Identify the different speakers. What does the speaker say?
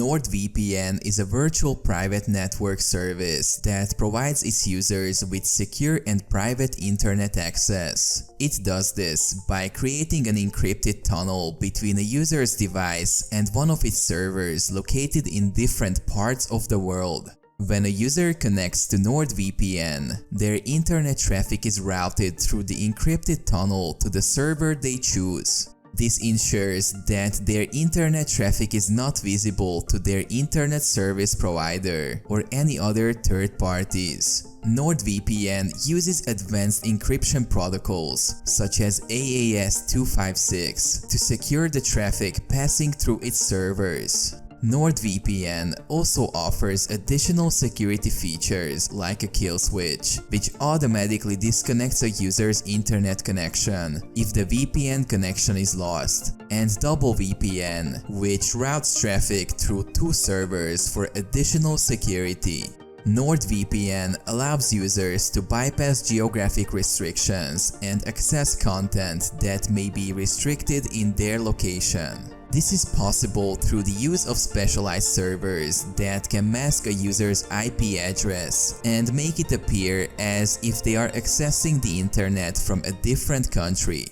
Speaker 1: NordVPN is a virtual private network service that provides its users with secure and private internet access. It does this by creating an encrypted tunnel between a user's device and one of its servers located in different parts of the world. When a user connects to NordVPN, their internet traffic is routed through the encrypted tunnel to the server they choose. This ensures that their internet traffic is not visible to their internet service provider or any other third parties. NordVPN uses advanced encryption protocols such as AES-256 to secure the traffic passing through its servers. NordVPN also offers additional security features like a kill switch, which automatically disconnects a user's internet connection if the VPN connection is lost, and double VPN, which routes traffic through two servers for additional security. NordVPN allows users to bypass geographic restrictions and access content that may be restricted in their location. This is possible through the use of specialized servers that can mask a user's IP address and make it appear as if they are accessing the internet from a different country.